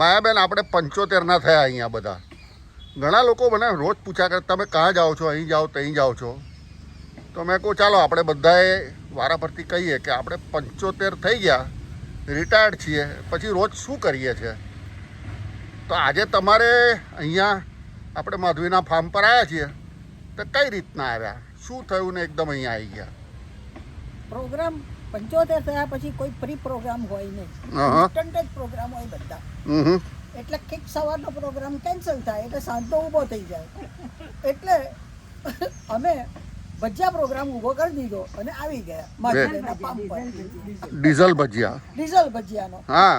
માયાબેન આપણે 75 થયા અહીંયા બધા. ઘણા લોકો મને રોજ પૂછ્યા કરે તમે ક્યાં જાઓ છો, અહીં જાઓ ત્યાં જાઓ છો. તો મેં કહું ચાલો આપણે બધાએ વારાફરતી કહીએ કે આપણે 75 થઈ ગયા, રિટાયર્ડ છીએ, પછી રોજ શું કરીએ છીએ. તો આજે તમારે અહીંયા આપણે માધવીના ફાર્મ પર આવ્યા છીએ, તો કઈ રીતના આવ્યા, શું થયું ને એકદમ અહીંયા આવી ગયા? પ્રોગ્રામ 75 થયા પછી કોઈ પ્રી પ્રોગ્રામ હોય નહીં, ઇન્સ્ટન્ટ જ પ્રોગ્રામ હોય બધા. એટલે કંઈક સવારનો પ્રોગ્રામ કેન્સલ થાય એટલે સાંજનો ઊભો થઈ જાય. એટલે અમે ભજીયા પ્રોગ્રામ ઊભો કરી દીધો અને આવી ગયા માધવીના ફાર્મ પર. ડીઝલ ભજીયાનો. હા,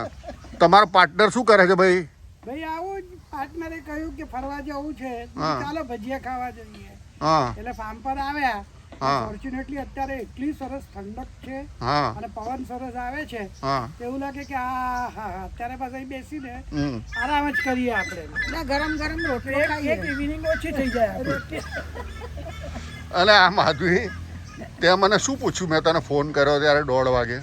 તમારો પાર્ટનર શું કરે છે ભાઈ? ભાઈ આવું જ પાર્ટનરે કહ્યું કે ફરવા જવું છે, ચાલો ભજીયા ખાવા જઈએ. એટલે ફાર્મ પર આવ્યા. ફોર્ચ્યુનેટલી અત્યારે એટલી સરસ ઠંડક છે અને પવન સરસ આવે છે, એવું લાગે કે અત્યારે બસ અહીં બેસીને આરામ જ કરીએ આપણે. ગરમ ગરમ રોટલી ખાઈએ, એક ઇવનિંગ ઓછી થઈ જાય. અને આ માધવી તે મને શું પૂછ્યું? મેં તને ફોન કર્યો ત્યારે 1:30 વાગે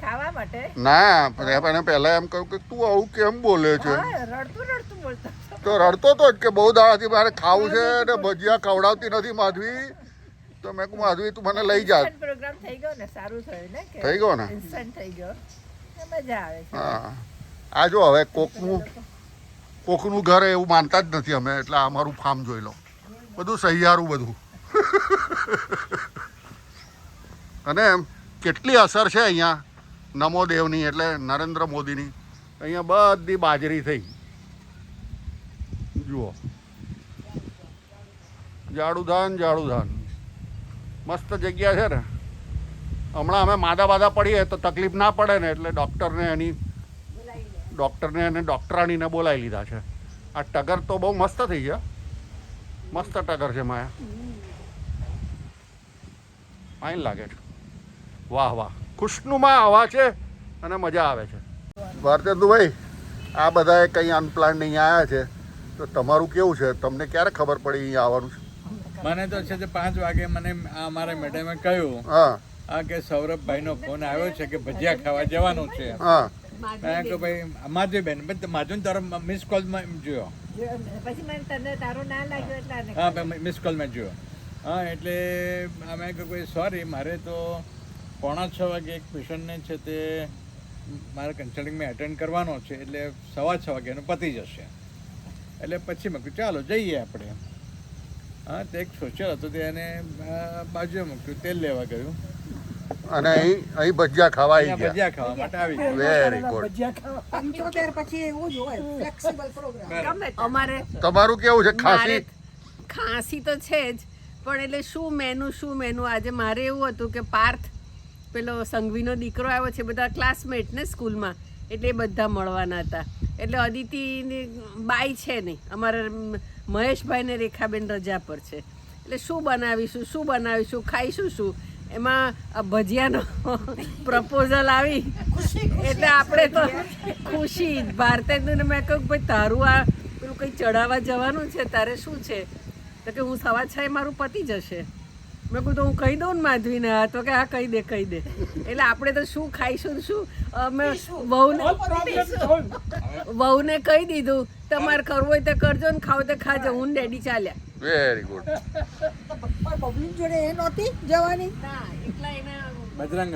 ખાવા માટે. ના, પણ પહેલા એમ કહ્યું કે તું આવું કેમ બોલે છે? રડતું બોલતો તો રડતો તો જ કે બહુ દાડાથી મારે ખાવું છે ને ભજીયા ખવડાવતી નથી માધવી. તો મેં કહું માધવી તું મને લઈ જા. પ્રોગ્રામ થઈ ગયો ને, સારું થયું ને, થઈ ગયો ને, ઇન્સ્ટન્ટ થઈ ગયો, મજા આવે છે. હા, આ જો હવે કોકનું ઘર એવું માનતા જ નથી અમે, એટલે આ અમારું ફાર્મ જોઈ લો, બધું સહિયારું બધું. અને કેટલી અસર છે અહીંયા નમો દેવની, એટલે નરેન્દ્ર મોદીની. અહીંયા બધી બાજરી થઈ, જુઓ, જાડુધાન મસ્ત જગ્યા છે ને. હમણાં અમે માદા પડીએ તો તકલીફ ના પડે ને, એટલે ડૉક્ટરને અને ડૉક્ટરાણીને બોલાવી લીધા છે. આ ટગર તો બહુ મસ્ત થઈ ગયા, મસ્ત ટગર છે માયા, ફાઇન લાગે છે. વાહ, ખુશનુમા હવા છે અને મજા આવે છે. ભારતેન્દુભાઈ, આ બધાએ કંઈ અનપ્લાન નહીં આવ્યા છે, તો તમારું કેવું છે? તમને ક્યારે ખબર પડી અહીંયા આવવાનું છે? મને તો છે 5 વાગે મને અમારા મેડમે કહ્યું કે સૌરભભાઈનો ફોન આવ્યો છે કે ભજીયા ખાવા જવાનું છે. મેં કે ભાઈ માધવીબેન, માધવી તારો મિસ કોલમાં જોયો, પછી મને તને તારો ના લાગ્યો એટલે હા મિસ કોલમાં જોયો. હા, એટલે અમે કહ્યું ભાઈ સોરી, મારે તો 5:45 વાગે એક પેશન્ટને છે તે મારે કન્સલ્ટિંગમાં એટેન્ડ કરવાનો છે, એટલે 6:15 વાગ્યાનું પતી જશે. એટલે પછી મેં કહ્યું ચાલો જઈએ આપણે. હા, તે એક સોશિયલ હતું, તેને બાજુએ મૂક્યું, તેલ લેવા ગયું અને અહીં ભજીયા ખાવા આવી ગયા. ભજીયા ખાવા માટે આવી ગયા. Very good. 75 પછી એવું જ હોય, ફ્લેક્સિબલ પ્રોગ્રામ. અમારે તમારું કેવું છે? ખાંસી તો છે જ, પણ એટલે શું મેનુ આજે મારે એવું હતું કે પાર્થ પેલો સંઘવીનો દીકરો આવ્યો છે, બધા ક્લાસમેટ ને સ્કૂલમાં, એટલે એ બધા મળવાના હતા. એટલે અદિતિની બાઈ છે નહીં, અમારા મહેશભાઈ ને રેખાબેન રજા પર છે. એટલે શું બનાવીશું, ખાઈશું શું? એમાં ભજીયાનો પ્રપોઝલ આવી એટલે આપણે તો ખુશી. ભારતેન્દુને મેં કહ્યું ભાઈ તારું આ પેલું કંઈ ચડાવવા જવાનું છે, તારે શું છે? તો કે હું 6:15 મારું પતી જશે. મેં કહ્યું તો હું કહી દઉં ને માધવીને. હા, તો કે હા કહી દે. એટલે આપણે તો શું ખાઈશું શું? અમે વહુને કહી દીધું તમારે કરવું હોય તો કરજો ને ખાવ તો ખાજો, હું ડેડી ચાલ્યા. Very good. પબ્લિક જોડે એ નહોતી જવાની, બજરંગ